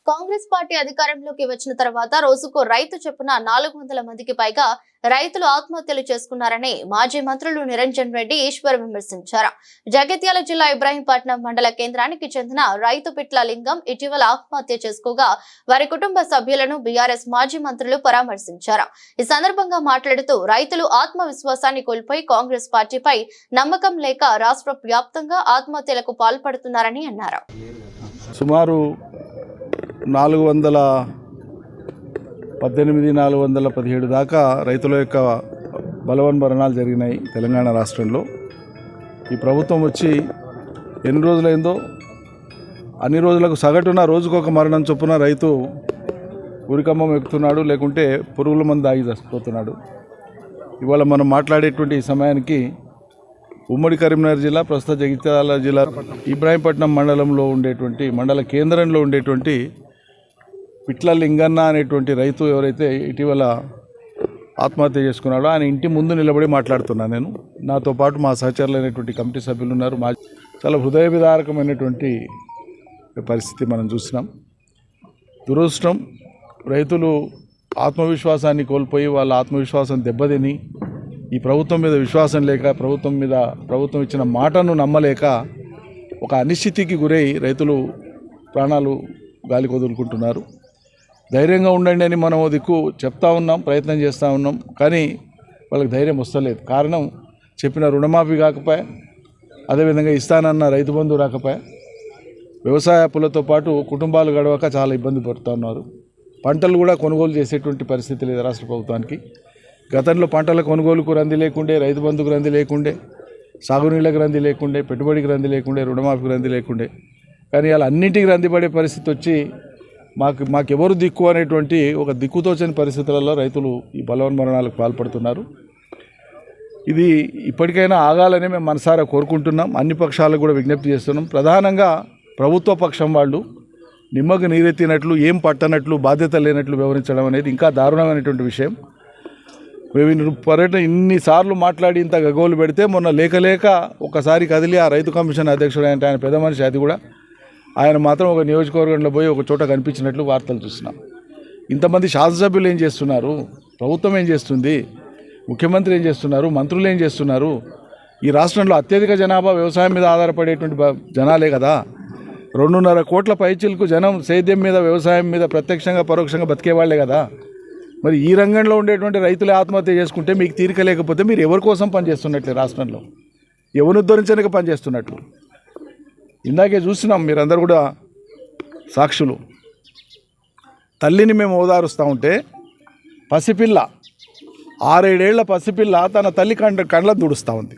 Congress party అధికారంలోకి వచ్చిన తర్వాత రోజుకు రైతు చొప్పున 400 మందికి పైగా రైతులు ఆత్మహత్యలు చేసుకున్నారని మాజీ మంత్రులు నిరంజన్ రెడ్డి, ఈశ్వర్ విమర్శించారు. జగిత్యాల జిల్లా ఇబ్రాహీంపట్నం మండల కేంద్రానికి చెందిన రైతు పిట్ల లింగం ఇటీవల ఆత్మహత్య చేసుకోగా వారి కుటుంబ సభ్యులను బీఆర్ఎస్ మాజీ మంత్రులు పరామర్శించారు. ఈ సందర్భంగా మాట్లాడుతూ రైతులు ఆత్మవిశ్వాసాన్ని కోల్పోయి కాంగ్రెస్ పార్టీపై నమ్మకం లేక రాష్ట్ర వ్యాప్తంగా ఆత్మహత్యలకు పాల్పడుతున్నారని అన్నారు. సుమారు 417 దాకా రైతుల యొక్క బలవన్మరణాలు జరిగినాయి తెలంగాణ రాష్ట్రంలో. ఈ ప్రభుత్వం వచ్చి ఎన్ని రోజులైందో అన్ని రోజులకు సగటున రోజుకొక మరణం చొప్పున రైతు ఉరికమ్మం ఎక్కుతున్నాడు, లేకుంటే పురుగుల మందు ఆగి చచ్చిపోతున్నాడు. ఇవాళ మనం మాట్లాడేటువంటి ఈ సమయానికి ఉమ్మడి కరీంనగర్ జిల్లా, ప్రస్తుత జగిత్యాల జిల్లా ఇబ్రాహీంపట్నం మండలంలో ఉండేటువంటి మండల కేంద్రంలో ఉండేటువంటి పిట్ల లింగన్న అనేటువంటి రైతు ఎవరైతే ఇటీవల ఆత్మహత్య చేసుకున్నాడో ఆయన ఇంటి ముందు నిలబడి మాట్లాడుతున్నాను నేను. నాతో పాటు మా సహచరులైనటువంటి కమిటీ సభ్యులు ఉన్నారు. చాలా హృదయ విదారకమైనటువంటి పరిస్థితి మనం చూసినాం. దురదృష్టం, రైతులు ఆత్మవిశ్వాసాన్ని కోల్పోయి వాళ్ళ ఆత్మవిశ్వాసం దెబ్బతిని ఈ ప్రభుత్వం మీద విశ్వాసం లేక ప్రభుత్వం ఇచ్చిన మాటను నమ్మలేక ఒక అనిశ్చితికి గురై రైతులు ప్రాణాలు గాలికి వదులుకుంటున్నారు. ధైర్యంగా ఉండండి అని మనం దిక్కు చెప్తా ఉన్నాం, ప్రయత్నం చేస్తూ ఉన్నాం, కానీ వాళ్ళకి ధైర్యం వస్తలేదు. కారణం చెప్పిన రుణమాఫీ కాకపోయా, అదేవిధంగా ఇస్తానన్న రైతు బంధు రాకపోయా, వ్యవసాయ అప్పులతో పాటు కుటుంబాలు గడవక చాలా ఇబ్బంది పడుతూ ఉన్నారు. పంటలు కూడా కొనుగోలు చేసేటువంటి పరిస్థితి లేదు రాష్ట్ర ప్రభుత్వానికి. గతంలో పంటల కొనుగోలుకు రంది లేకుండే, రైతు బంధుకు రంది లేకుండే, సాగునీళ్ళకి రంది లేకుండే, పెట్టుబడికి రంది లేకుండే, రుణమాఫీకి రంది లేకుండే. కానీ అలా అన్నింటికి రందిపడే పరిస్థితి వచ్చి మాకెవరు దిక్కు అనేటువంటి ఒక దిక్కుతోచని పరిస్థితులలో రైతులు ఈ బలవన్మరణాలకు పాల్పడుతున్నారు. ఇది ఇప్పటికైనా ఆగాలని మేము మనసారా కోరుకుంటున్నాం. అన్ని పక్షాలకు కూడా విజ్ఞప్తి చేస్తున్నాం. ప్రధానంగా ప్రభుత్వ పక్షం వాళ్ళు నిమ్మకు నీరెత్తినట్లు, ఏం పట్టనట్లు, బాధ్యత లేనట్లు వ్యవహరించడం అనేది ఇంకా దారుణమైనటువంటి విషయం. పర్యటన ఇన్నిసార్లు మాట్లాడి ఇంత గగోలు పెడితే మొన్న లేక ఒకసారి కదిలి ఆ రైతు కమిషన్ అధ్యక్షుడు అంటే ఆయన పెద్ద మనిషి, అది కూడా ఆయన మాత్రం ఒక నియోజకవర్గంలో పోయి ఒక చోట కనిపించినట్లు వార్తలు చూస్తున్నాం. ఇంతమంది శాసనసభ్యులు ఏం చేస్తున్నారు, ప్రభుత్వం ఏం చేస్తుంది, ముఖ్యమంత్రి ఏం చేస్తున్నారు, మంత్రులు ఏం చేస్తున్నారు? ఈ రాష్ట్రంలో అత్యధిక జనాభా వ్యవసాయం మీద ఆధారపడేటువంటి జనాలే కదా. 2.5 కోట్ల పైచిలకు జనం సేద్యం మీద, వ్యవసాయం మీద ప్రత్యక్షంగా పరోక్షంగా బతికేవాళ్లే కదా. మరి ఈ రంగంలో ఉండేటువంటి రైతులే ఆత్మహత్య చేసుకుంటే మీకు తీరిక లేకపోతే మీరు ఎవరి కోసం పనిచేస్తున్నట్లే? రాష్ట్రంలో ఎవరిని ఉద్ధరించడానికి పనిచేస్తున్నట్లు? ఇందాకే చూసినాం, మీరందరూ కూడా సాక్షులు. తల్లిని మేము ఓదారుస్తూ ఉంటే పసిపిల్ల, 6-7 ఏళ్ల పసిపిల్ల తన తల్లి కండ్లను తుడుస్తూ ఉంది.